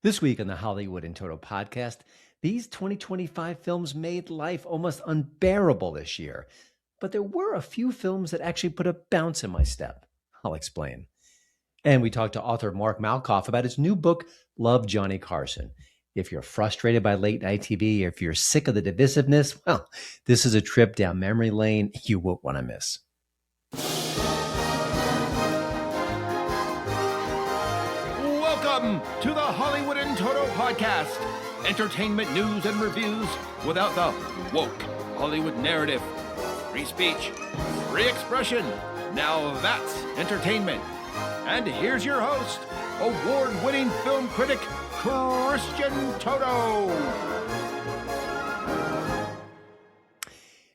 This week on the Hollywood in Toto podcast, these 2025 films made life almost unbearable this year. But there were a few films that actually put a bounce in my step. I'll explain. And we talked to author Mark Malkoff about his new book, Love Johnny Carson. If you're frustrated by late night TV, or if you're sick of the divisiveness, well, this is a trip down memory lane you won't want to miss. Welcome to the Hollywood in Toto Podcast. Entertainment news and reviews without the woke Hollywood narrative. Free speech, free expression. Now that's entertainment. And here's your host, award-winning film critic, Christian Toto.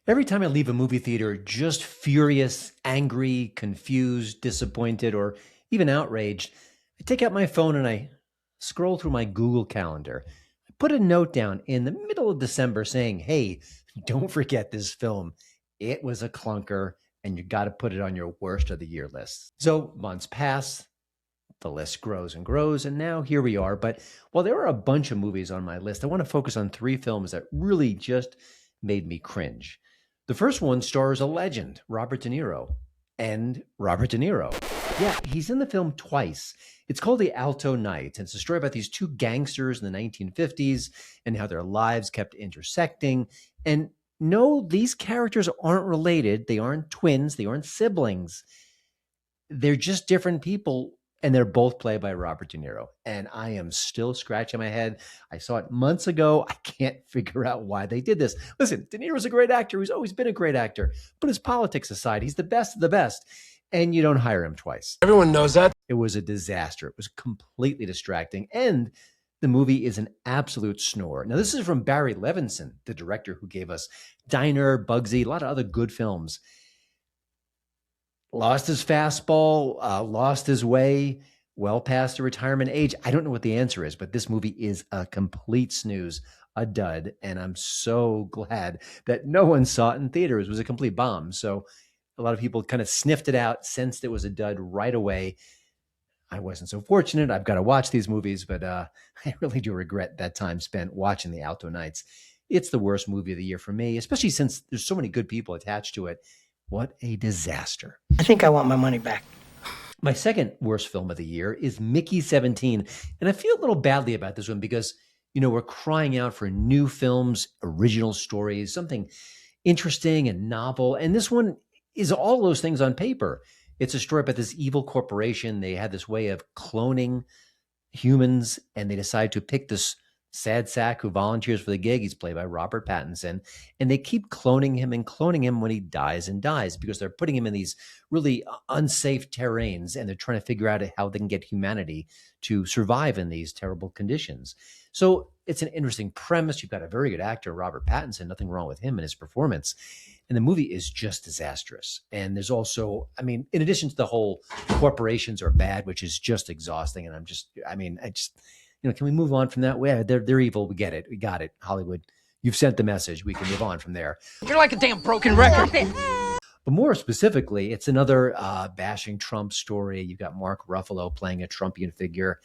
Every time I leave a movie theater just furious, angry, confused, disappointed, or even outraged, I take out my phone and I scroll through my Google Calendar. I put a note down in the middle of December saying, hey, don't forget this film. It was a clunker and you got to put it on your worst of the year list. So months pass, the list grows and grows, and now here we are. But while there are a bunch of movies on my list, I want to focus on three films that really just made me cringe. The first one stars a legend, Robert De Niro. And Robert De Niro. Yeah, he's in the film twice. It's called The Alto Nights, and it's a story about these two gangsters in the 1950s and how their lives kept intersecting. And no, these characters aren't related. They aren't twins. They aren't siblings. They're just different people, and they're both played by Robert De Niro. And I am still scratching my head. I saw it months ago. I can't figure out why they did this. Listen, De Niro's a great actor. He's always been a great actor. Put his politics aside. He's the best of the best. And you don't hire him twice. Everyone knows that. It was a disaster. It was completely distracting. And the movie is an absolute snore. Now, this is from Barry Levinson, the director who gave us Diner, Bugsy, a lot of other good films. Lost his fastball, lost his way, well past the retirement age. I don't know what the answer is, but this movie is a complete snooze, a dud. And I'm so glad that no one saw it in theaters. It was a complete bomb. So a lot of people kind of sniffed it out, sensed it was a dud right away. I wasn't so fortunate. I've got to watch these movies, but I really do regret that time spent watching The Alto Nights. It's the worst movie of the year for me, especially since there's so many good people attached to it. What a disaster. I think I want my money back. My second worst film of the year is Mickey 17. And I feel a little badly about this one because, you know, we're crying out for new films, original stories, something interesting and novel. And this one is all those things on paper. It's a story about this evil corporation. They had this way of cloning humans, and they decide to pick this sad sack who volunteers for the gig. He's played by Robert Pattinson. And they keep cloning him when he dies and dies because they're putting him in these really unsafe terrains, and they're trying to figure out how they can get humanity to survive in these terrible conditions. So it's an interesting premise. You've got a very good actor, Robert Pattinson. Nothing wrong with him and his performance. And the movie is just disastrous. And there's also, I mean, in addition to the whole corporations are bad, which is just exhausting. And can we move on from that? Well, they're evil. We get it. We got it. Hollywood, you've sent the message. We can move on from there. You're like a damn broken record. But more specifically, it's another bashing Trump story. You've got Mark Ruffalo playing a Trumpian figure.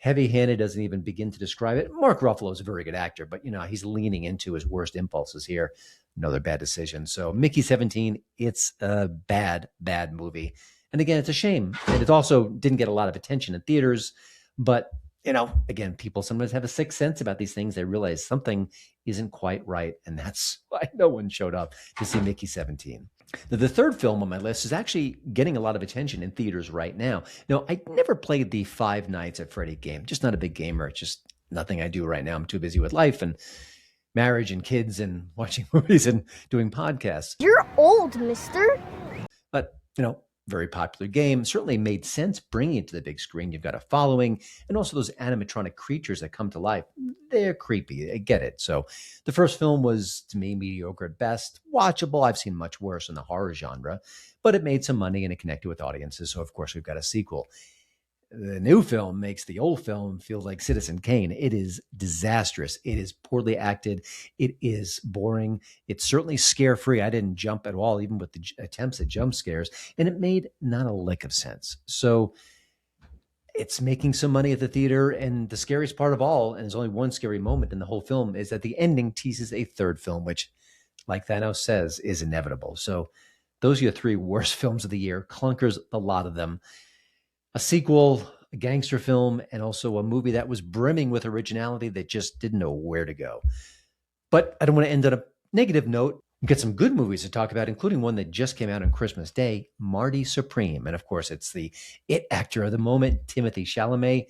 Heavy-handed, doesn't even begin to describe it. Mark Ruffalo is a very good actor, but, you know, he's leaning into his worst impulses here. Another bad decision. So Mickey 17, it's a bad, bad movie. And again, it's a shame. And it also didn't get a lot of attention in theaters. But, you know, again, people sometimes have a sixth sense about these things. They realize something isn't quite right. And that's why no one showed up to see Mickey 17. Now, the third film on my list is actually getting a lot of attention in theaters right now. Now, I never played the Five Nights at Freddy game. Just not a big gamer. It's just nothing I do right now. I'm too busy with life and marriage and kids and watching movies and doing podcasts. You're old, mister. But, you know, very popular game. Certainly made sense bringing it to the big screen. You've got a following, and also those animatronic creatures that come to life. They're creepy. I get it. So the first film was, to me, mediocre at best. Watchable. I've seen much worse in the horror genre, but it made some money and it connected with audiences. So, of course, we've got a sequel. The new film makes the old film feel like Citizen Kane. It is disastrous. It is poorly acted. It is boring. It's certainly scare-free. I didn't jump at all, even with the attempts at jump scares. And it made not a lick of sense. So It's making some money at the theater, and the scariest part of all, and there's only one scary moment in the whole film, is that the ending teases a third film, which, like Thanos says, is inevitable. So those are your three worst films of the year. Clunkers, a lot of them. A sequel, a gangster film, and also a movie that was brimming with originality that just didn't know where to go. But I don't want to end on a negative note. We've got some good movies to talk about, including one that just came out on Christmas Day, Marty Supreme. And of course, it's the it actor of the moment, Timothée Chalamet.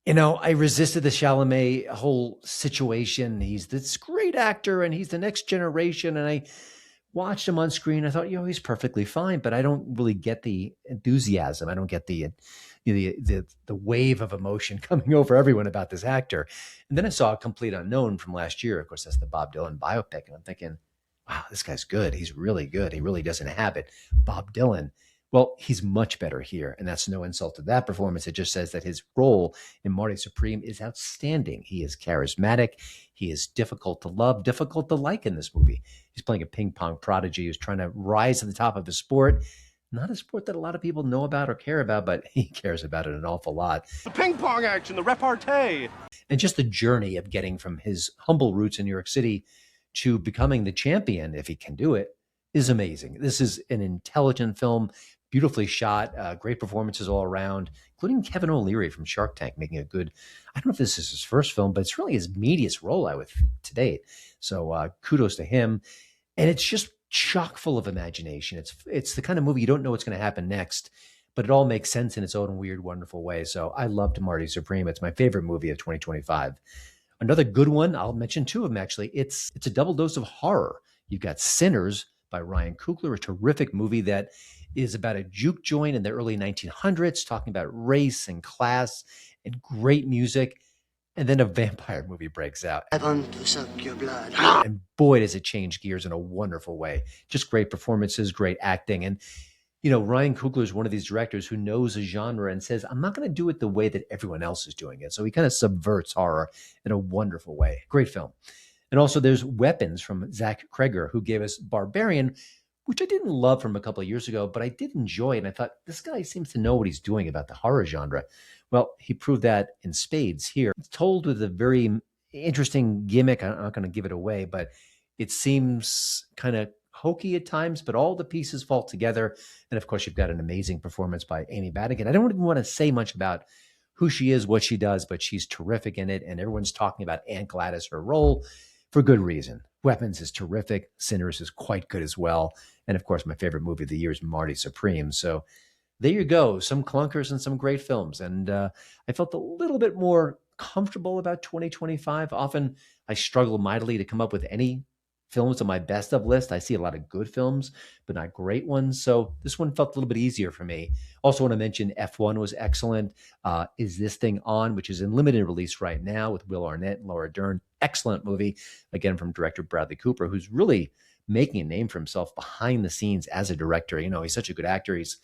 You know, I resisted the Chalamet whole situation. He's this great actor and he's the next generation. And I watched him on screen. I thought, he's perfectly fine, but I don't really get the enthusiasm. I don't get the wave of emotion coming over everyone about this actor. And then I saw A Complete Unknown from last year. Of course, that's the Bob Dylan biopic. And I'm thinking, wow, this guy's good. He's really good. He really doesn't have it. Bob Dylan. Well, he's much better here. And that's no insult to that performance. It just says that his role in Marty Supreme is outstanding. He is charismatic. He is difficult to love, difficult to like in this movie. He's playing a ping pong prodigy who's trying to rise to the top of his sport. Not a sport that a lot of people know about or care about, but he cares about it an awful lot. The ping pong action, the repartee. And just the journey of getting from his humble roots in New York City to becoming the champion, if he can do it, is amazing. This is an intelligent film, beautifully shot, great performances all around, including Kevin O'Leary from Shark Tank making a good, I don't know if this is his first film, but it's really his meatiest role, I would think, to date. So kudos to him. And it's just chock full of imagination. It's the kind of movie you don't know what's going to happen next, but it all makes sense in its own weird, wonderful way. So I loved Marty Supreme. It's my favorite movie of 2025. Another good one, I'll mention two of them actually. It's a double dose of horror. You've got Sinners by Ryan Coogler, a terrific movie that is about a juke joint in the early 1900s, talking about race and class and great music. And then a vampire movie breaks out. I want to suck your blood. And boy, does it change gears in a wonderful way. Just great performances, great acting. And, Ryan Coogler is one of these directors who knows a genre and says, I'm not going to do it the way that everyone else is doing it. So he kind of subverts horror in a wonderful way. Great film. And also there's Weapons from Zach Kreger, who gave us Barbarian, which I didn't love from a couple of years ago, but I did enjoy it. And I thought, this guy seems to know what he's doing about the horror genre. Well, he proved that in spades here. It's told with a very interesting gimmick. I'm not going to give it away, but it seems kind of hokey at times, but all the pieces fall together. And of course, you've got an amazing performance by Amy Madigan. I don't even want to say much about who she is, what she does, but she's terrific in it. And everyone's talking about Aunt Gladys, her role, for good reason. Weapons is terrific. Sinners is quite good as well. And of course, my favorite movie of the year is Marty Supreme. So there you go. Some clunkers and some great films. And I felt a little bit more comfortable about 2025. Often I struggle mightily to come up with any films on my best of list. I see a lot of good films, but not great ones. So this one felt a little bit easier for me. Also want to mention F1 was excellent. Is This Thing On, which is in limited release right now with Will Arnett and Laura Dern. Excellent movie, again, from director Bradley Cooper, who's really making a name for himself behind the scenes as a director. He's such a good actor. He's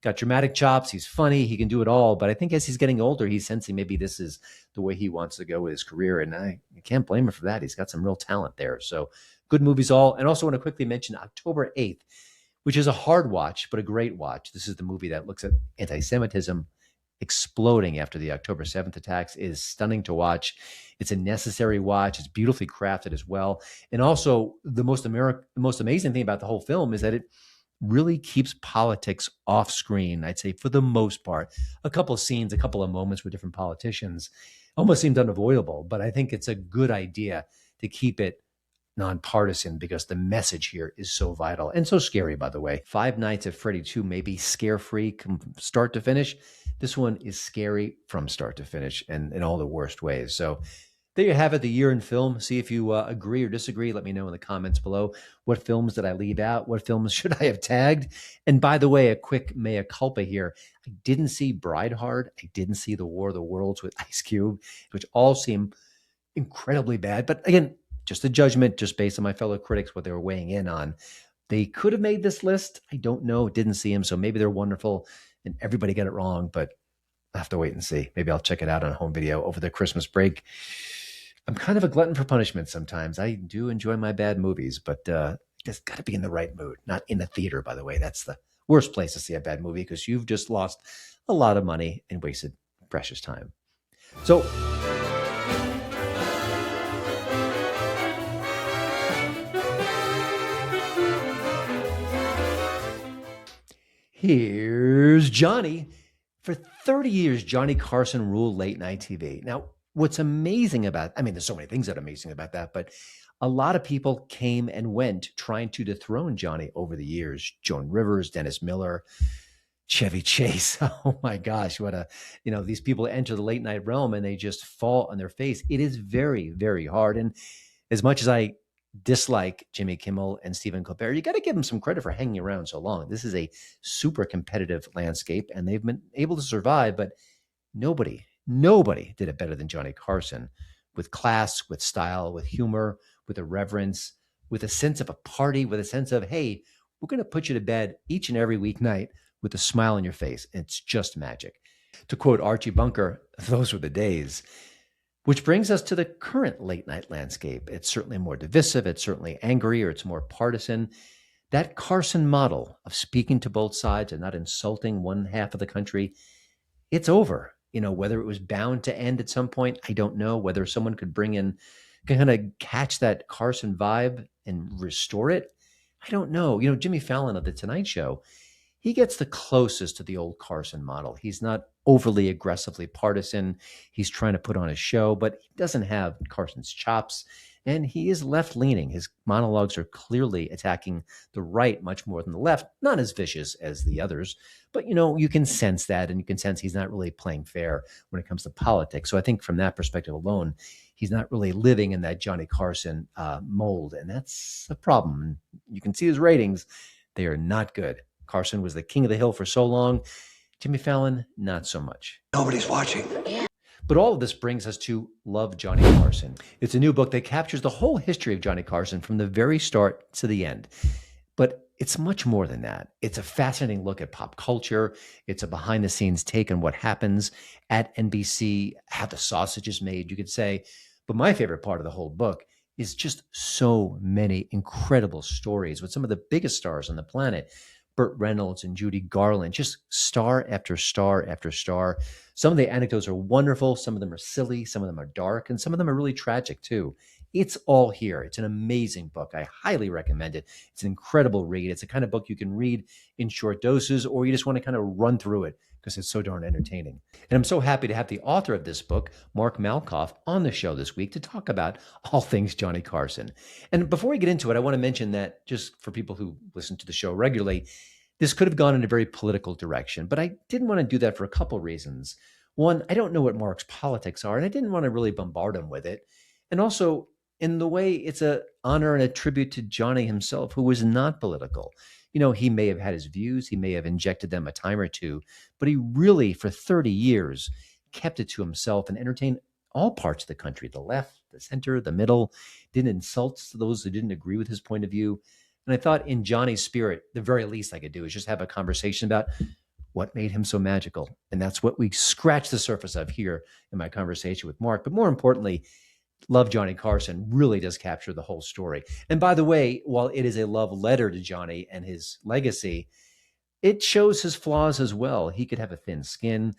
got dramatic chops. He's funny. He can do it all. But I think as he's getting older, he's sensing maybe this is the way he wants to go with his career. And I can't blame him for that. He's got some real talent there. So good movies all. And also want to quickly mention October 8th, which is a hard watch, but a great watch. This is the movie that looks at anti-Semitism exploding after the October 7th attacks. It is stunning to watch. It's a necessary watch. It's beautifully crafted as well. And also the most amazing thing about the whole film is that it really keeps politics off screen, I'd say, for the most part. A couple of scenes, a couple of moments with different politicians almost seemed unavoidable, but I think it's a good idea to keep it nonpartisan because the message here is so vital and so scary, by the way. Five Nights at Freddy 2 may be scare-free from start to finish. This one is scary from start to finish and in all the worst ways. So there you have it, the year in film. See if you agree or disagree. Let me know in the comments below. What films did I leave out? What films should I have tagged? And by the way, a quick mea culpa here. I didn't see Bride Hard. I didn't see The War of the Worlds with Ice Cube, which all seem incredibly bad. But again, just a judgment, just based on my fellow critics, what they were weighing in on. They could have made this list. I don't know. Didn't see them. So maybe they're wonderful and everybody got it wrong, but I'll have to wait and see. Maybe I'll check it out on home video over the Christmas break. I'm kind of a glutton for punishment sometimes. I do enjoy my bad movies, but just got to be in the right mood, not in the theater, by the way. That's the worst place to see a bad movie because you've just lost a lot of money and wasted precious time. So here's Johnny. For 30 years, Johnny Carson ruled late night TV. Now, what's amazing about, there's so many things that are amazing about that, but a lot of people came and went trying to dethrone Johnny over the years. Joan Rivers, Dennis Miller, Chevy Chase. Oh my gosh, these people enter the late night realm and they just fall on their face. It is very, very hard. And as much as I dislike Jimmy Kimmel and Stephen Colbert, you got to give them some credit for hanging around so long. This is a super competitive landscape and they've been able to survive, but nobody did it better than Johnny Carson, with class, with style, with humor, with irreverence, with a sense of a party, with a sense of, hey, we're going to put you to bed each and every weeknight with a smile on your face. It's just magic. To quote Archie Bunker, those were the days. Which brings us to the current late night landscape. It's certainly more divisive. It's certainly angrier. It's more partisan. That Carson model of speaking to both sides and not insulting one half of the country, it's over. Whether it was bound to end at some point, I don't know. Whether someone could kind of catch that Carson vibe and restore it, I don't know. Jimmy Fallon of The Tonight Show, he gets the closest to the old Carson model. He's not overly aggressively partisan. He's trying to put on a show, but he doesn't have Carson's chops. And he is left-leaning. His monologues are clearly attacking the right much more than the left. Not as vicious as the others, but you can sense that, and you can sense he's not really playing fair when it comes to politics. So I think from that perspective alone, he's not really living in that Johnny Carson mold, and that's a problem. You can see his ratings. They are not good. Carson was the king of the hill for so long. Jimmy Fallon, not so much. Nobody's watching. But all of this brings us to Love Johnny Carson. It's a new book that captures the whole history of Johnny Carson from the very start to the end. But it's much more than that. It's a fascinating look at pop culture. It's a behind-the-scenes take on what happens at NBC, how the sausage is made, you could say. But my favorite part of the whole book is just so many incredible stories with some of the biggest stars on the planet. Burt Reynolds and Judy Garland, just star after star after star. Some of the anecdotes are wonderful. Some of them are silly. Some of them are dark. And some of them are really tragic too. It's all here. It's an amazing book. I highly recommend it. It's an incredible read. It's the kind of book you can read in short doses, or you just want to kind of run through it because it's so darn entertaining. And I'm so happy to have the author of this book, Mark Malkoff, on the show this week to talk about all things Johnny Carson. And before we get into it, I want to mention that just for people who listen to the show regularly, this could have gone in a very political direction, but I didn't want to do that for a couple reasons. One, I don't know what Mark's politics are, and I didn't want to really bombard him with it. And also, in the way it's an honor and a tribute to Johnny himself, who was not political. He may have had his views, he may have injected them a time or two, but he really, for 30 years, kept it to himself and entertained all parts of the country, the left, the center, the middle, didn't insult those who didn't agree with his point of view. And I thought in Johnny's spirit, the very least I could do is just have a conversation about what made him so magical. And that's what we scratched the surface of here in my conversation with Mark. But more importantly, Love Johnny Carson really does capture the whole story. And by the way, while it is a love letter to Johnny and his legacy, it shows his flaws as well. He could have a thin skin.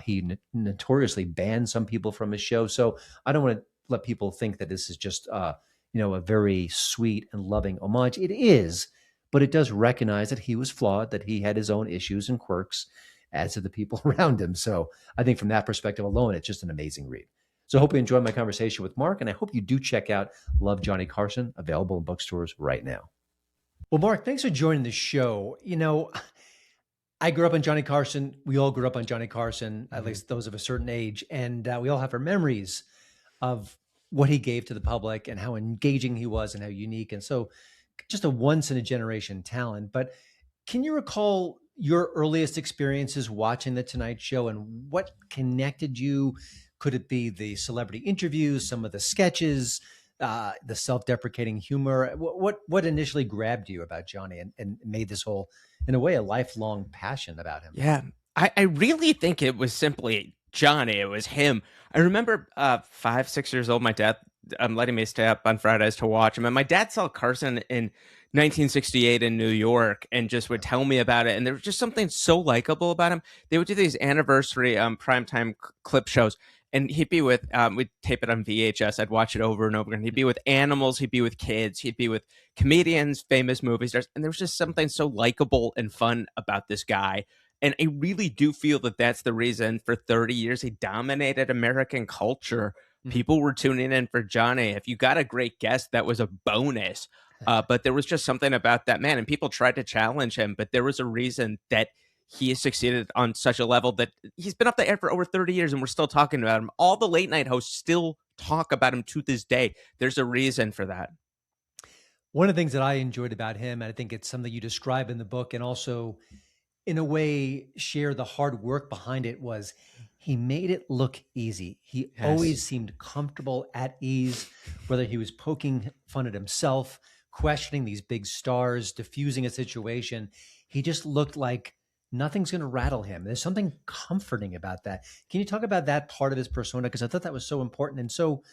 He notoriously banned some people from his show. So I don't want to let people think that this is just a very sweet and loving homage. It is, but it does recognize that he was flawed, that he had his own issues and quirks, as did the people around him. So I think from that perspective alone, it's just an amazing read. So I hope you enjoyed my conversation with Mark, and I hope you do check out Love Johnny Carson, available in bookstores right now. Well, Mark, thanks for joining the show. I grew up on Johnny Carson. We all grew up on Johnny Carson, at least those of a certain age. And we all have our memories of what he gave to the public and how engaging he was and how unique. And so just a once in a generation talent. But can you recall your earliest experiences watching The Tonight Show and what connected you? Could it be the celebrity interviews, some of the sketches, the self-deprecating humor? What initially grabbed you about Johnny and made this whole, in a way, a lifelong passion about him? Yeah, I really think it was simply Johnny. It was him. I remember 5, 6 years old, my dad letting me stay up on Fridays to watch him. And my dad saw Carson in 1968 in New York and just would tell me about it. And there was just something so likable about him. They would do these anniversary primetime clip shows. And he'd be with, we'd tape it on VHS. I'd watch it over and over again. He'd be with animals. He'd be with kids. He'd be with comedians, famous movie stars. And there was just something so likable and fun about this guy. And I really do feel that that's the reason for 30 years he dominated American culture. People were tuning in for Johnny. If you got a great guest, that was a bonus. But there was just something about that man, and people tried to challenge him, but there was a reason that he has succeeded on such a level that he's been up the air for over 30 years, and we're still talking about him. All the late night hosts still talk about him to this day. There's a reason for that. One of the things that I enjoyed about him, and I think it's something you describe in the book and also in a way share the hard work behind it, was he made it look easy. He always seemed comfortable, at ease, whether he was poking fun at himself, questioning these big stars, diffusing a situation. He just looked like nothing's going to rattle him. There's something comforting about that. Can you talk about that part of his persona? Because I thought that was so important and so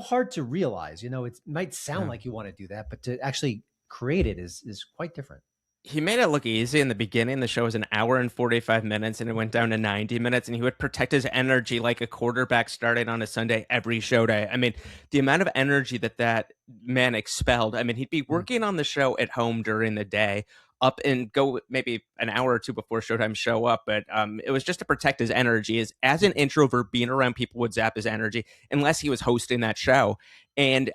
hard to realize. You know, it might sound like you want to do that, but to actually create it is quite different. He made it look easy in the beginning. The show was an hour and 45 minutes, and it went down to 90 minutes, and he would protect his energy like a quarterback starting on a Sunday every show day. I mean, the amount of energy that man expelled. I mean, he'd be working on the show at home during the day, up and go maybe an hour or two before showtime show up, but it was just to protect his energy. As an introvert, being around people would zap his energy unless he was hosting that show. And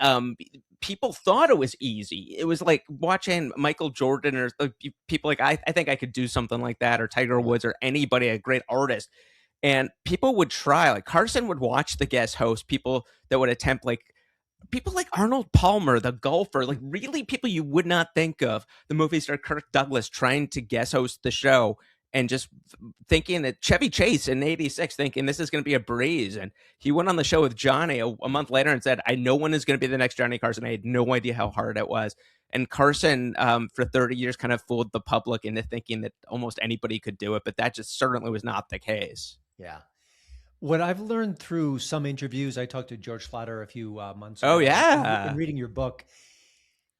people thought it was easy. It was like watching Michael Jordan or people like, I think I could do something like that, or Tiger Woods or anybody, a great artist. And people would try, like Carson would watch the guest host, people that would attempt, like people like Arnold Palmer, the golfer, like really people you would not think of. The movie star Kirk Douglas trying to guest host the show, and just thinking that Chevy Chase in '86, thinking this is going to be a breeze. And he went on the show with Johnny a month later and said, no one is going to be the next Johnny Carson. I had no idea how hard it was. And Carson, for 30 years, kind of fooled the public into thinking that almost anybody could do it. But that just certainly was not the case. Yeah. What I've learned through some interviews, I talked to George Schlatter a few months ago. Oh, yeah. In reading your book,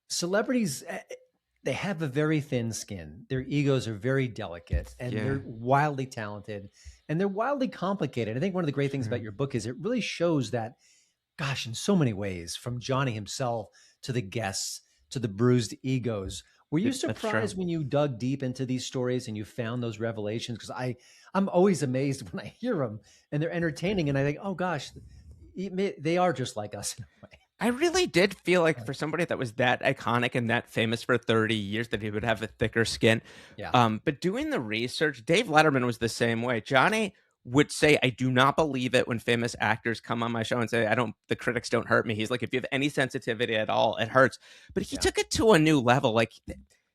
celebrities, they have a very thin skin. Their egos are very delicate, and they're wildly talented, and they're wildly complicated. I think one of the great things about your book is it really shows that, gosh, in so many ways, from Johnny himself to the guests to the bruised egos. Were you surprised when you dug deep into these stories and you found those revelations? Because I'm always amazed when I hear them and they're entertaining, and I think, oh gosh, they are just like us in a way. I really did feel like for somebody that was that iconic and that famous for 30 years that he would have a thicker skin. Yeah. But doing the research, Dave Letterman was the same way. Johnny would say, I do not believe it when famous actors come on my show and say, the critics don't hurt me. He's like, if you have any sensitivity at all, it hurts. But he took it to a new level. Like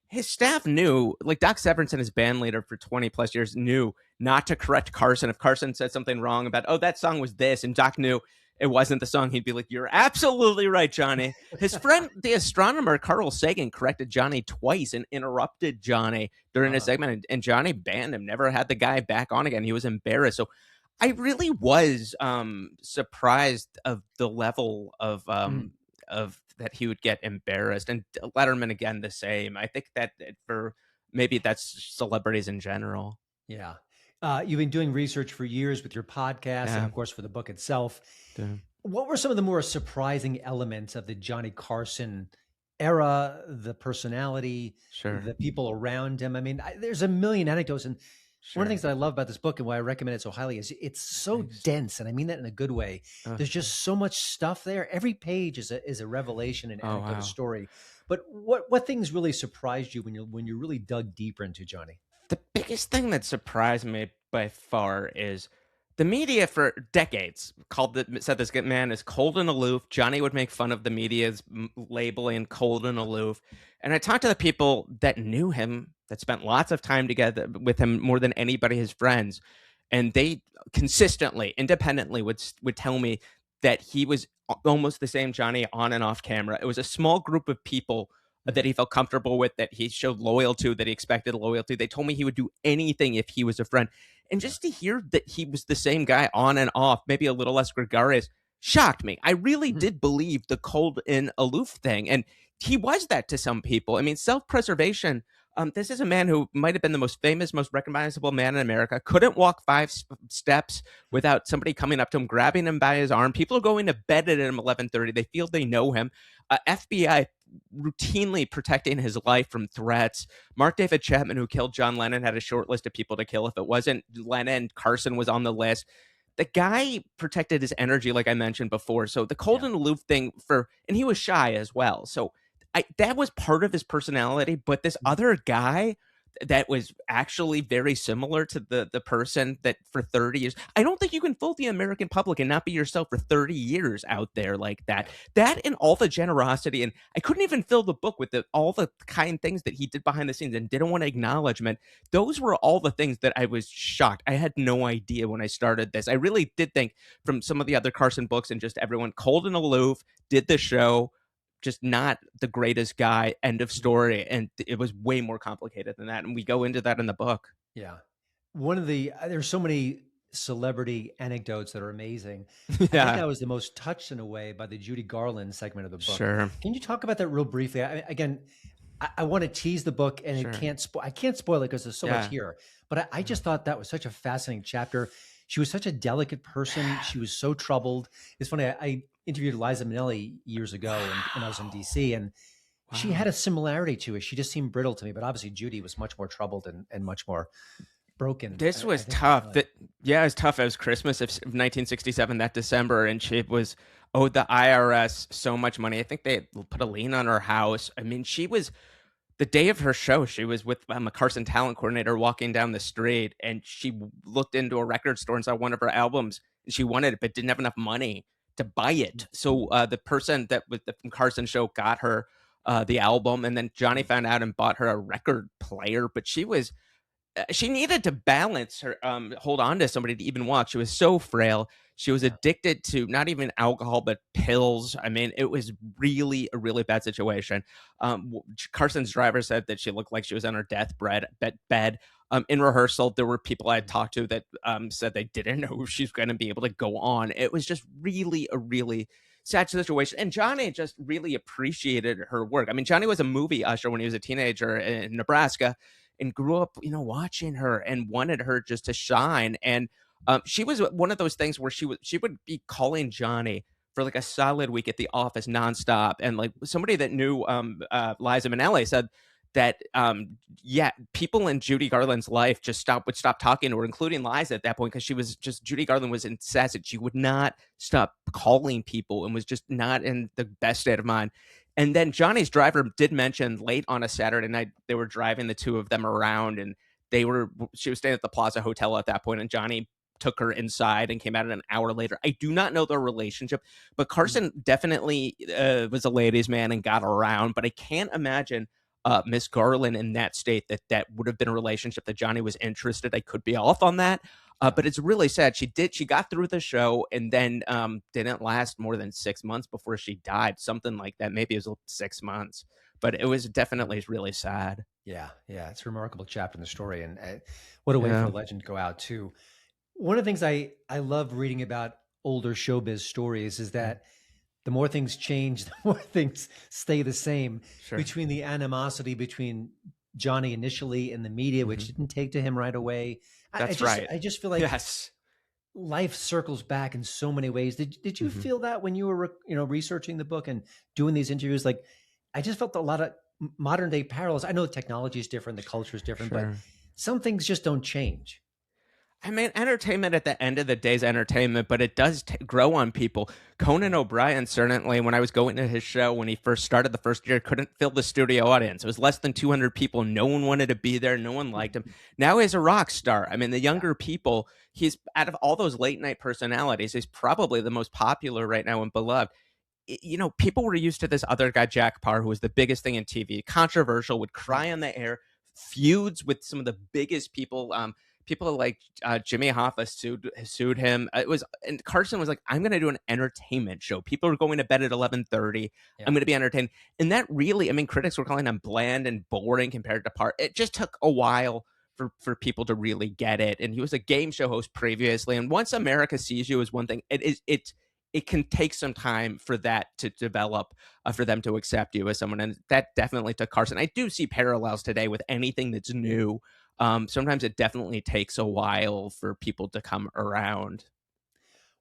his staff knew, like Doc Severinsen, his band leader for 20 plus years, knew not to correct Carson. If Carson said something wrong about, that song was this, and Doc knew it wasn't the song, he'd be like, you're absolutely right, Johnny. His friend, the astronomer Carl Sagan, corrected Johnny twice and interrupted Johnny during a segment, and Johnny banned him, never had the guy back on again. He was embarrassed. So I really was surprised of the level of that he would get embarrassed. And Letterman, again, the same. I think that for maybe that's celebrities in general. Yeah. You've been doing research for years with your podcast and, of course, for the book itself. Yeah. What were some of the more surprising elements of the Johnny Carson era, the personality, the people around him? I mean, there's a million anecdotes. And one of the things that I love about this book and why I recommend it so highly is it's so dense. And I mean that in a good way. There's just so much stuff there. Every page is a revelation, an anecdote, a story. But what things really surprised you when you really dug deeper into Johnny? The biggest thing that surprised me by far is the media for decades said this man is cold and aloof. Johnny would make fun of the media's labeling cold and aloof. And I talked to the people that knew him, that spent lots of time together with him more than anybody, his friends. And they consistently, independently would tell me that he was almost the same Johnny on and off camera. It was a small group of people that he felt comfortable with, that he showed loyalty to, that he expected loyalty. They told me he would do anything if he was a friend. And just to hear that he was the same guy on and off, maybe a little less gregarious, shocked me. I really did believe the cold and aloof thing. And he was that to some people. I mean, self-preservation. This is a man who might have been the most famous, most recognizable man in America. Couldn't walk five steps without somebody coming up to him, grabbing him by his arm. People are going to bed at him 11:30. They feel they know him. FBI routinely protecting his life from threats. Mark David Chapman, who killed John Lennon, had a short list of people to kill. If it wasn't Lennon, Carson was on the list. The guy protected his energy, like I mentioned before. So the cold and aloof thing and he was shy as well. So that was part of his personality. But this other guy that was actually very similar to the person that for 30 years, I don't think you can fool the American public and not be yourself for 30 years out there like that. That and all the generosity. And I couldn't even fill the book with all the kind things that he did behind the scenes and didn't want acknowledgement. Those were all the things that I was shocked. I had no idea when I started this. I really did think from some of the other Carson books and just everyone cold and aloof, did the show, just not the greatest guy, end of story. And it was way more complicated than that. And we go into that in the book. Yeah. There's so many celebrity anecdotes that are amazing. I think I was the most touched in a way by the Judy Garland segment of the book. Sure. Can you talk about that real briefly? I want to tease the book and I can't spoil it because there's so much here, but I just thought that was such a fascinating chapter. She was such a delicate person. She was so troubled. It's funny. I interviewed Liza Minnelli years ago when I was in DC, and she had a similarity to it. She just seemed brittle to me, but obviously Judy was much more troubled and much more broken. This was tough. It was tough. It was Christmas of 1967, that December, and she owed the IRS so much money. I think they put a lien on her house. I mean, the day of her show, she was with a Carson talent coordinator walking down the street, and she looked into a record store and saw one of her albums, and she wanted it, but didn't have enough money to buy it. So the person that was from Carson show got her the album, and then Johnny found out and bought her a record player, but she needed to balance her, hold on to somebody to even walk. She was so frail. She was addicted to not even alcohol, but pills. I mean, it was really a really bad situation. Carson's driver said that she looked like she was on her bed. In rehearsal, there were people I had talked to that said they didn't know if she's going to be able to go on. It was just really a really sad situation. And Johnny just really appreciated her work. I mean, Johnny was a movie usher when he was a teenager in Nebraska, and grew up, watching her and wanted her just to shine. And she was one of those things where she would be calling Johnny for like a solid week at the office nonstop. And like somebody that knew Liza Minnelli said that, people in Judy Garland's life would stop talking to her, including Liza at that point, because Judy Garland was incessant. She would not stop calling people and was just not in the best state of mind. And then Johnny's driver did mention late on a Saturday night, they were driving the two of them around, and she was staying at the Plaza Hotel at that point, and Johnny took her inside and came out an hour later. I do not know their relationship, but Carson definitely was a ladies' man and got around, but I can't imagine Miss Garland in that state that would have been a relationship that Johnny was interested. I could be off on that. But it's really sad. She got through the show and then didn't last more than 6 months before she died. Something like that. Maybe it was 6 months, but it was definitely really sad. Yeah. It's a remarkable chapter in the story. And what a way for a legend to go out too. One of the things I love reading about older showbiz stories is that the more things change, the more things stay the same. Between the animosity between Johnny initially and the media, which didn't take to him right away. That's right. I just feel like life circles back in so many ways. Did you feel that when you were researching the book and doing these interviews? Like, I just felt a lot of modern day parallels. I know the technology is different, the culture is different, but some things just don't change. I mean, entertainment at the end of the day is entertainment, but it does grow on people. Conan O'Brien, certainly, when I was going to his show, when he first started the first year, couldn't fill the studio audience. It was less than 200 people. No one wanted to be there. No one liked him. Now he's a rock star. I mean, the younger people, he's out of all those late night personalities, he's probably the most popular right now and beloved. People were used to this other guy, Jack Parr, who was the biggest thing in TV, controversial, would cry on the air, feuds with some of the biggest people. People like Jimmy Hoffa sued him. And Carson was like, I'm going to do an entertainment show. People are going to bed at 11:30. I'm going to be entertained. And that really, critics were calling him bland and boring compared to Parr. It just took a while for people to really get it. And he was a game show host previously. And once America sees you as one thing, it it can take some time for that to develop, for them to accept you as someone. And that definitely took Carson. I do see parallels today with anything that's new. Sometimes it definitely takes a while for people to come around.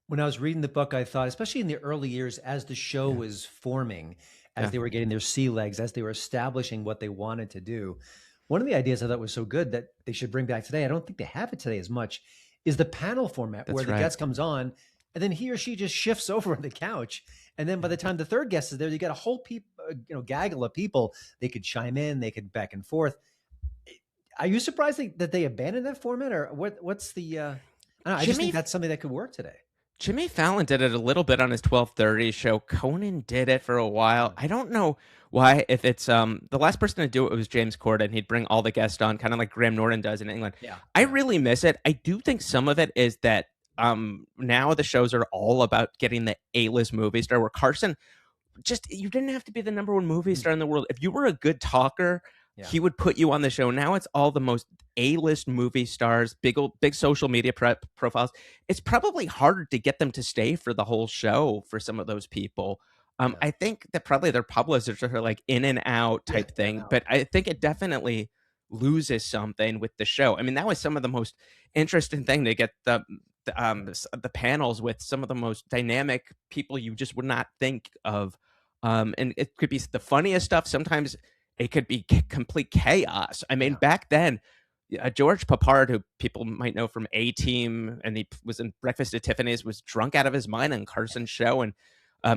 When I was reading the book, I thought, especially in the early years, as the show Yeah. was forming, as Yeah. they were getting their sea legs, as they were establishing what they wanted to do, one of the ideas I thought was so good that they should bring back today, I don't think they have it today as much, is the panel format where That's the right. guest comes on and then he or she just shifts over on the couch. And then by the time the third guest is there, you got a whole gaggle of people. They could chime in, they could back and forth. Are you surprised that they abandoned that format, or what's the, I don't know, I just think that's something that could work today. Jimmy Fallon did it a little bit on his 12:30 show. Conan did it for a while. I don't know why. If it's the last person to do it was James Corden. He'd bring all the guests on, kind of like Graham Norton does in England. Yeah. I really miss it. I do think some of it is that now the shows are all about getting the A-list movie star, where Carson, just, you didn't have to be the number one movie star in the world. If you were a good talker, he would put you on the show. Now it's all the most A-list movie stars, big social media profiles. It's probably harder to get them to stay for the whole show for some of those people. I think that probably their publicists are like in and out type thing, but I think it definitely loses something with the show. I mean, that was some of the most interesting thing, to get the panels with some of the most dynamic people you just would not think of. And it could be the funniest stuff. Sometimes it could be complete chaos. I mean, back then, George Papard, who people might know from A-Team, and he was in Breakfast at Tiffany's, was drunk out of his mind on Carson's show, and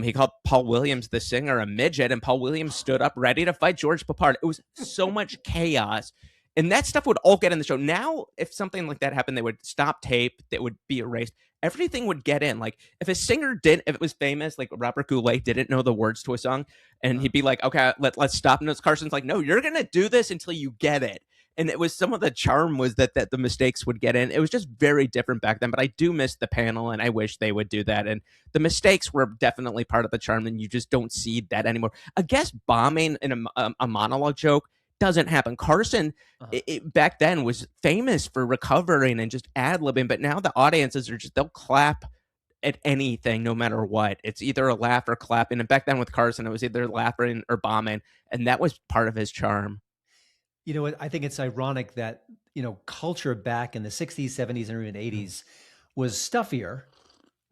he called Paul Williams, the singer, a midget, and Paul Williams stood up ready to fight George Papard. It was so much chaos, and that stuff would all get in the show. Now, if something like that happened, they would stop tape, that would be erased. Everything would get in. Like, if a singer if it was famous, like Robert Goulet didn't know the words to a song, and he'd be like, okay, let's stop. And Carson's like, no, you're going to do this until you get it. And it was some of the charm was that the mistakes would get in. It was just very different back then, but I do miss the panel, and I wish they would do that. And the mistakes were definitely part of the charm, and you just don't see that anymore. A guest bombing in a monologue joke doesn't happen. Carson, back then, was famous for recovering and just ad-libbing, but now the audiences are they'll clap at anything, no matter what. It's either a laugh or clapping. And back then with Carson, it was either laughing or bombing, and that was part of his charm. You know what? I think it's ironic that, culture back in the 60s, 70s, and even 80s was stuffier,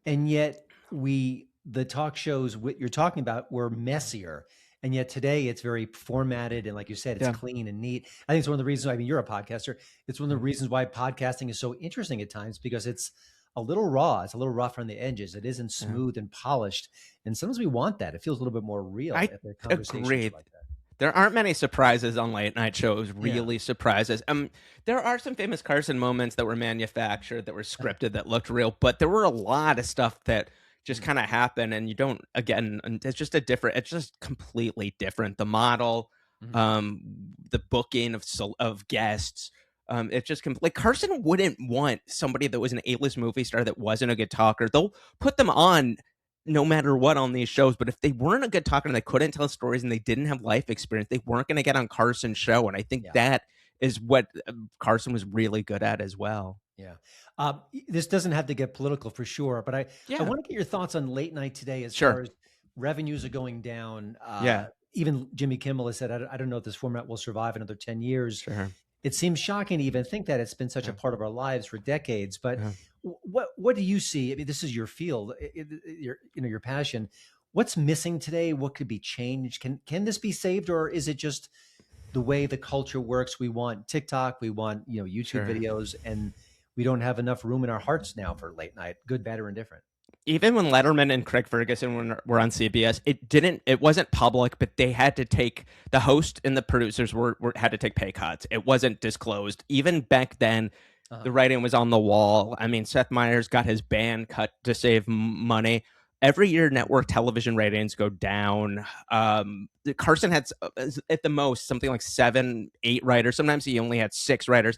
and yet the talk shows you're talking about were messier. And yet today it's very formatted, and like you said, it's clean and neat. I think it's one of the reasons, you're a podcaster. It's one of the reasons why podcasting is so interesting at times, because it's a little raw. It's a little rough on the edges. It isn't smooth and polished. And sometimes we want that. It feels a little bit more real. I if there are conversations agree. like that. There aren't many surprises on late night shows, really surprises. There are some famous Carson moments that were manufactured, that were scripted, that looked real, but there were a lot of stuff that just kind of happened, and you don't, again, it's just completely different. The model, the booking of guests, it's just like Carson wouldn't want somebody that was an A-list movie star that wasn't a good talker. They'll put them on no matter what on these shows, but if they weren't a good talker and they couldn't tell stories and they didn't have life experience, they weren't going to get on Carson's show. And I think that is what Carson was really good at as well. Yeah. This doesn't have to get political for sure, but I want to get your thoughts on late night today as far as revenues are going down. Even Jimmy Kimmel has said, I don't know if this format will survive another 10 years. Sure. It seems shocking to even think that. It's been such a part of our lives for decades, but what do you see? I mean, this is your field, your passion. What's missing today? What could be changed? Can this be saved, or is it just the way the culture works? We want TikTok, we want YouTube videos, and we don't have enough room in our hearts now for late night, good, bad, or indifferent. Even when Letterman and Craig Ferguson were on CBS, it wasn't public, but they had to take, the host and the producers had to take pay cuts. It wasn't disclosed. Even back then, the writing was on the wall. I mean, Seth Meyers got his band cut to save money. Every year, network television ratings go down. Carson had, at the most, something like 7, 8 writers. Sometimes he only had 6 writers.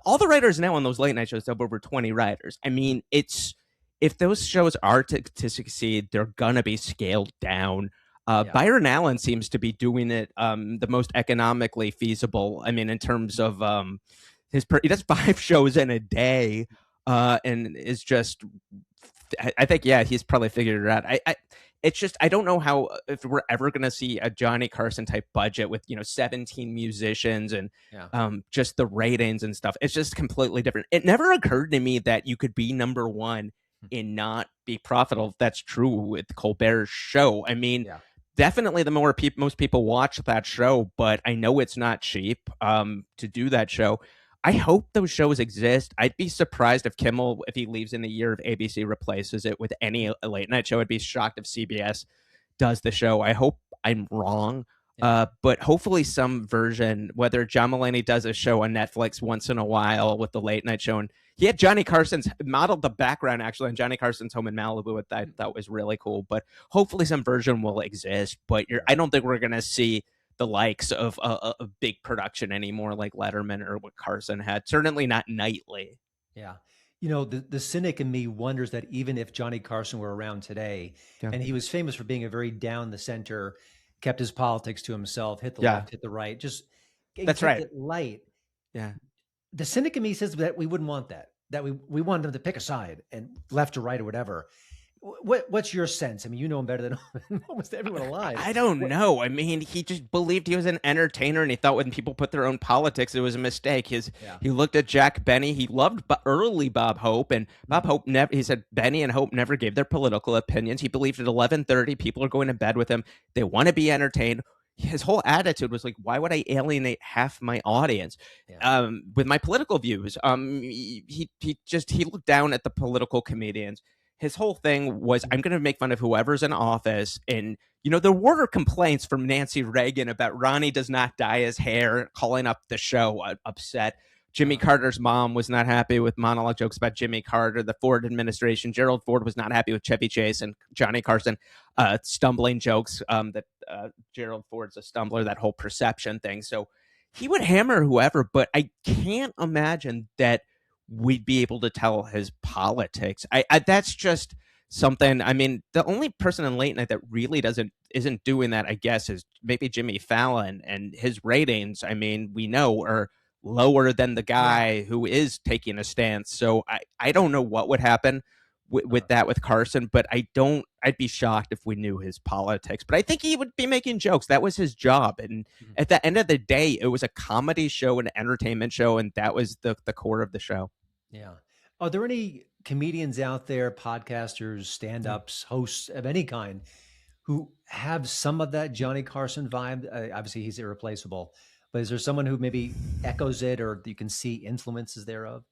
All the writers now on those late night shows have over 20 writers. I mean, if those shows are to succeed, they're gonna be scaled down. Byron Allen seems to be doing it the most economically feasible. I mean, in terms of he does 5 shows in a day. and is just, I think, yeah, he's probably figured it out. It's just, I don't know how, if we're ever going to see a Johnny Carson type budget with, 17 musicians and Yeah. just the ratings and stuff. It's just completely different. It never occurred to me that you could be number one and not be profitable. That's true with Colbert's show. I mean, Yeah. definitely the most people watch that show, but I know it's not cheap to do that show. I hope those shows exist. I'd be surprised if Kimmel, if he leaves in a year, if ABC replaces it with any late night show. I'd be shocked if CBS does the show. I hope I'm wrong. But hopefully some version, whether John Mulaney does a show on Netflix once in a while with the late night show. And he had Johnny Carson's modeled the background actually on Johnny Carson's home in Malibu, which I thought was really cool. But hopefully some version will exist. But I don't think we're going to see the likes of a big production anymore, like Letterman or what Carson had. Certainly not nightly. Yeah. The cynic in me wonders that even if Johnny Carson were around today, and he was famous for being a very down the center, kept his politics to himself, hit the left, hit the right, just that's right. It light. Yeah. The cynic in me says that we wouldn't want that we want them to pick a side and left or right or whatever. What's your sense? I mean, you know him better than almost everyone alive. I don't know. I mean, he just believed he was an entertainer, and he thought when people put their own politics, it was a mistake. He looked at Jack Benny. He loved early Bob Hope, and Bob Hope never. He said Benny and Hope never gave their political opinions. He believed at 11:30 people are going to bed with him. They want to be entertained. His whole attitude was like, why would I alienate half my audience with my political views? He looked down at the political comedians. His whole thing was, I'm going to make fun of whoever's in office. And, there were complaints from Nancy Reagan about Ronnie does not dye his hair, calling up the show upset. Jimmy Carter's mom was not happy with monologue jokes about Jimmy Carter. The Ford administration, Gerald Ford was not happy with Chevy Chase and Johnny Carson stumbling jokes that Gerald Ford's a stumbler, that whole perception thing. So he would hammer whoever, but I can't imagine that we'd be able to tell his politics. I that's just something. I mean, the only person in late night that really isn't doing that, I guess, is maybe Jimmy Fallon, and his ratings, I mean, we know are lower than the guy who is taking a stance. So I don't know what would happen with that with Carson, but I'd be shocked if we knew his politics. But I think he would be making jokes. That was his job. And at the end of the day, it was a comedy show, an entertainment show, and that was the core of the show. Yeah. Are there any comedians out there, podcasters, stand-ups, hosts of any kind, who have some of that Johnny Carson vibe? Obviously, he's irreplaceable. But is there someone who maybe echoes it, or you can see influences thereof?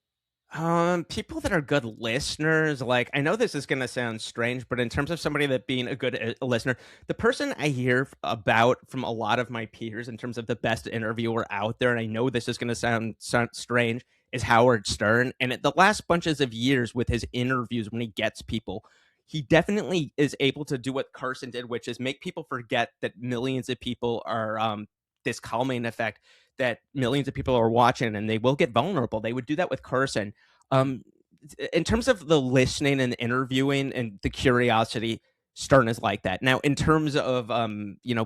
People that are good listeners, like, I know this is going to sound strange, but in terms of somebody that being a good listener, the person I hear about from a lot of my peers in terms of the best interviewer out there, and I know this is going to sound strange, is Howard Stern. And at the last bunches of years with his interviews, when he gets people, he definitely is able to do what Carson did, which is make people forget that millions of people are this calming effect, that millions of people are watching, and they will get vulnerable. They would do that with Carson. In terms of the listening and interviewing and the curiosity, Stern is like that. Now, in terms of,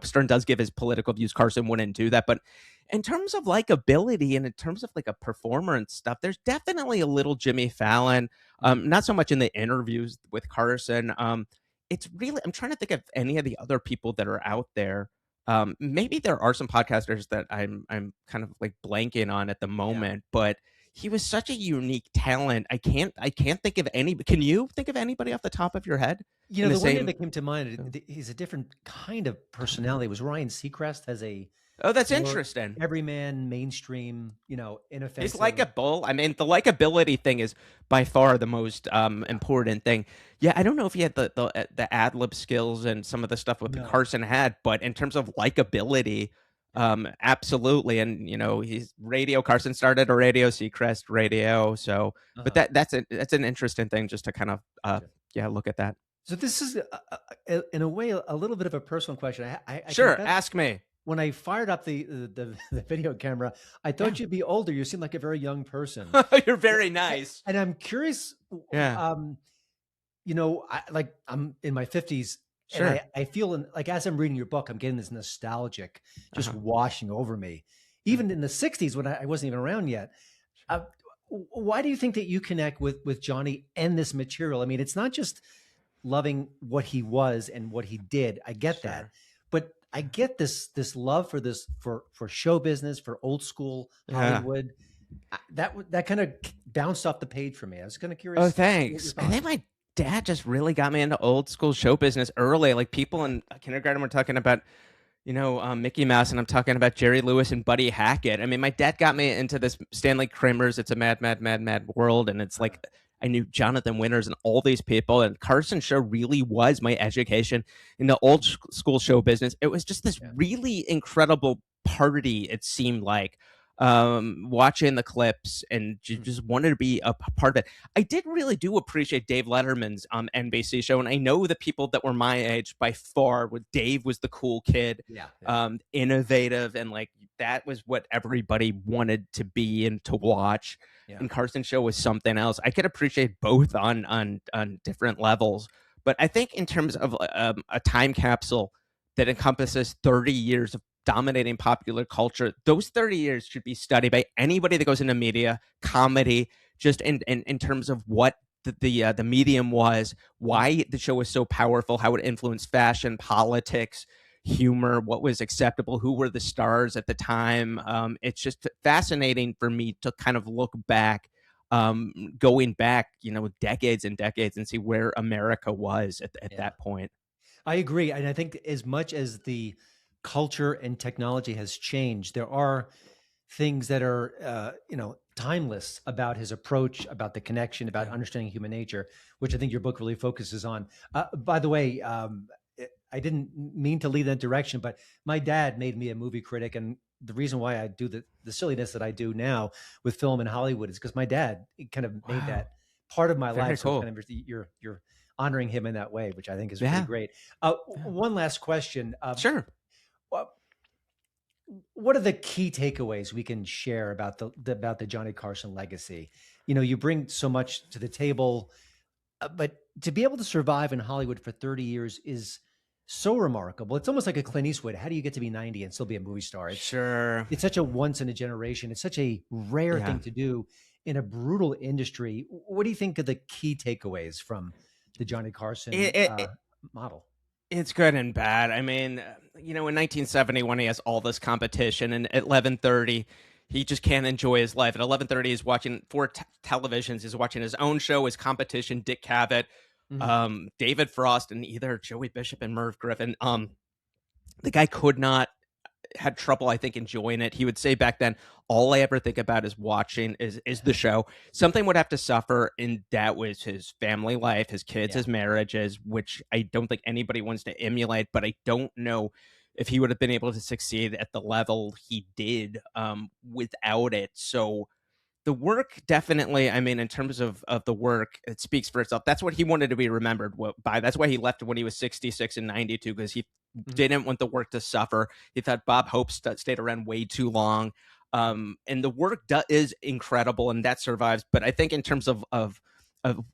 Stern does give his political views. Carson wouldn't do that. But in terms of likability and in terms of like a performer and stuff, there's definitely a little Jimmy Fallon. Not so much in the interviews with Carson. It's really, I'm trying to think of any of the other people that are out there. Maybe there are some podcasters that I'm kind of like blanking on at the moment, but he was such a unique talent. I can't think of any. Can you think of anybody off the top of your head? The one name that came to mind, he's a different kind of personality. Was Ryan Seacrest has a that's interesting. Everyman, mainstream, inoffensive. He's likable. I mean, the likability thing is by far the most important thing. Yeah, I don't know if he had the ad lib skills and some of the stuff with Carson had, but in terms of likability, absolutely. And he's radio. Carson started a radio, Seacrest radio. So, but that's an interesting thing just to kind of look at that. So this is in a way a little bit of a personal question. Sure, ask me. When I fired up the video camera, I thought you'd be older. You seem like a very young person. You're very nice. And I'm curious. Yeah. I'm in my 50s. Sure. And I feel like as I'm reading your book, I'm getting this nostalgic just washing over me. Even in the 60s when I wasn't even around yet. Why do you think that you connect with Johnny and this material? I mean, it's not just loving what he was and what he did. I get that, Sure. but I get this love for for show business, for old school Yeah. Hollywood. That kind of bounced off the page for me. I was kind of Oh, curious what your thanks. I thoughts think were. my dad just really got me into old school show business early. Like people in kindergarten were talking about, Mickey Mouse, and I'm talking about Jerry Lewis and Buddy Hackett. I mean, my dad got me into this Stanley Kramer's It's a Mad, Mad, Mad, Mad World, and it's like I knew Jonathan Winters and all these people, and Carson Show really was my education in the old school show business. It was just this Yeah. really incredible party, it seemed like. Watching the clips and just wanted to be a part of it. I did really do appreciate Dave Letterman's NBC show, and I know the people that were my age by far. Dave was the cool kid, Yeah. innovative, and like that was what everybody wanted to be and to watch. Yeah. And Carson Show was something else. I could appreciate both on different levels, but I think in terms of a time capsule that encompasses 30 years of dominating popular culture, those 30 years should be studied by anybody that goes into media, comedy, just in terms of what the medium was, why the show was so powerful, how it influenced fashion, politics, humor, what was acceptable, who were the stars at the time. It's just fascinating for me to kind of look back, going back, decades and decades, and see where America was at Yeah. that point. I agree. And I think as much as the culture and technology has changed, there are things that are, timeless about his approach, about the connection, about understanding human nature, which I think your book really focuses on. By the way, I didn't mean to lead that direction, but my dad made me a movie critic. And the reason why I do the silliness that I do now with film in Hollywood is because my dad kind of made that part of my Very life. So cool. kind of you're honoring him in that way, which I think is really Yeah. great. One last question. Sure. Well, what are the key takeaways we can share about the Johnny Carson legacy? You bring so much to the table, but to be able to survive in Hollywood for 30 years is so remarkable. It's almost like a Clint Eastwood. How do you get to be 90 and still be a movie star? Sure. It's such a once in a generation. It's such a rare Yeah. thing to do in a brutal industry. What do you think are the key takeaways from the Johnny Carson model? It's good and bad. I mean, in 1970, when he has all this competition, and at 11:30, he just can't enjoy his life. At 11:30, he's watching four televisions. He's watching his own show, his competition, Dick Cavett, David Frost, and either Joey Bishop and Merv Griffin. The guy had trouble, I think, enjoying it. He would say back then, all I ever think about is watching is the show. Something would have to suffer, and that was his family life, his kids, his marriages, which I don't think anybody wants to emulate, but I don't know if he would have been able to succeed at the level he did without it. So the work definitely, I mean, in terms of the work, it speaks for itself. That's what he wanted to be remembered by. That's why he left when he was 66 and 92, because he didn't want the work to suffer. He thought Bob Hope stayed around way too long. And the work is incredible, and that survives. But I think in terms of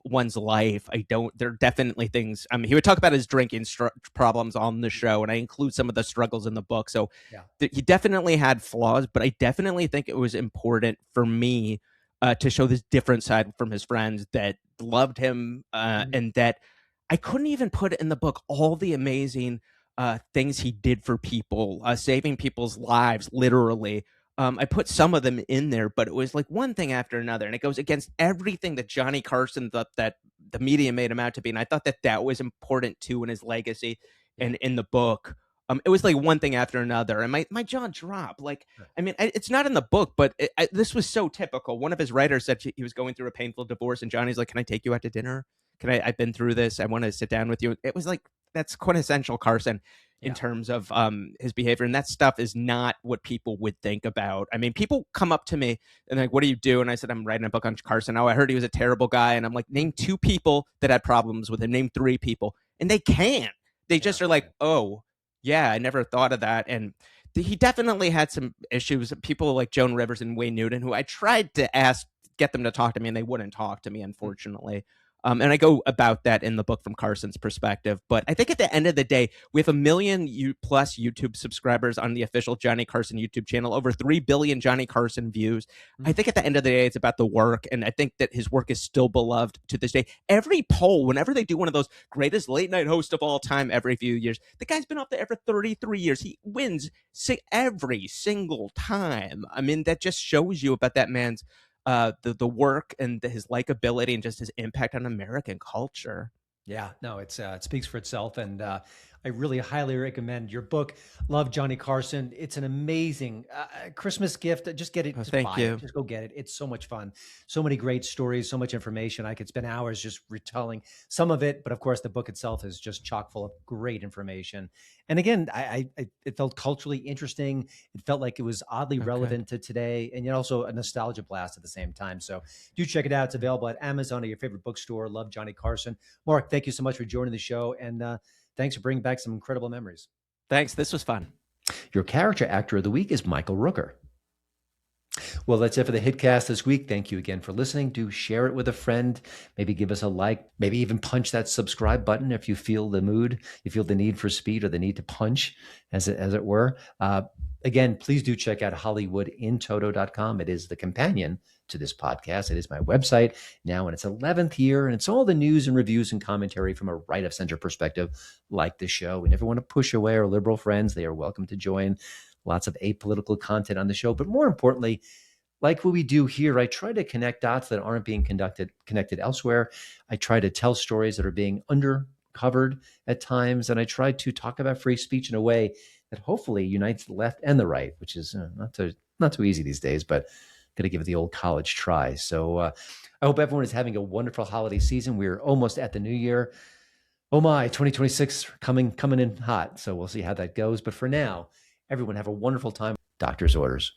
one's life, there are definitely things. I mean, he would talk about his drinking problems on the show, and I include some of the struggles in the book. So he definitely had flaws, but I definitely think it was important for me to show this different side from his friends that loved him, and that I couldn't even put in the book all the amazing things he did for people, saving people's lives, literally. I put some of them in there, but it was like one thing after another, and it goes against everything that Johnny Carson thought that the media made him out to be. And I thought that was important too in his legacy and in the book. It was like one thing after another, and my jaw dropped. Like, I mean, it's not in the book, but this was so typical. One of his writers said he was going through a painful divorce, and Johnny's like, "Can I take you out to dinner? I've been through this. I want to sit down with you." It was like, that's quintessential Carson in terms of his behavior, and that stuff is not what people would think about. I mean, people come up to me and like, "What do you do?" And I said, "I'm writing a book on Carson." "Oh, I heard he was a terrible guy." And I'm like, "Name 2 people that had problems with him. Name 3 people," and they can't. They just are like, "Oh, yeah, I never thought of that." And he definitely had some issues. People like Joan Rivers and Wayne Newton, who I tried to get them to talk to me, and they wouldn't talk to me, unfortunately. And I go about that in the book from Carson's perspective. But I think at the end of the day, we have 1 million plus YouTube subscribers on the official Johnny Carson YouTube channel, over 3 billion Johnny Carson views. I think at the end of the day, it's about the work. And I think that his work is still beloved to this day. Every poll, whenever they do one of those greatest late night host of all time every few years, the guy's been up there for 33 years. He wins every single time. I mean, that just shows you about that man's the work and his likability and just his impact on American culture. Yeah, no, it speaks for itself, and I really highly recommend your book, Love Johnny Carson. It's an amazing Christmas gift. Just get it. Just Thank buy you. it. Just go get it. It's so much fun. So many great stories. So much information. I could spend hours just retelling some of it, but of course, the book itself is just chock full of great information. And again, it felt culturally interesting. It felt like it was oddly relevant to today, and yet also a nostalgia blast at the same time. So do check it out. It's available at Amazon or your favorite bookstore. Love Johnny Carson. Mark, thank you so much for joining the show, and thanks for bringing back some incredible memories. Thanks. This was fun. Your character actor of the week is Michael Rooker. Well, that's it for the Hitcast this week. Thank you again for listening. Do share it with a friend. Maybe give us a like. Maybe even punch that subscribe button if you feel the mood, you feel the need for speed or the need to punch, as it were. Again, please do check out HollywoodInToto.com. It is the companion to this podcast. It is my website now in its 11th year, and it's all the news and reviews and commentary from a right-of-center perspective like the show. We never want to push away our liberal friends. They are welcome to join. Lots of apolitical content on the show. But more importantly, like what we do here, I try to connect dots that aren't being connected elsewhere. I try to tell stories that are being undercovered at times, and I try to talk about free speech in a way that hopefully unites the left and the right, which is not too easy these days, but got to give it the old college try. So I hope everyone is having a wonderful holiday season. We're almost at the new year. Oh my, 2026 coming in hot. So we'll see how that goes. But for now, everyone have a wonderful time. Doctor's orders.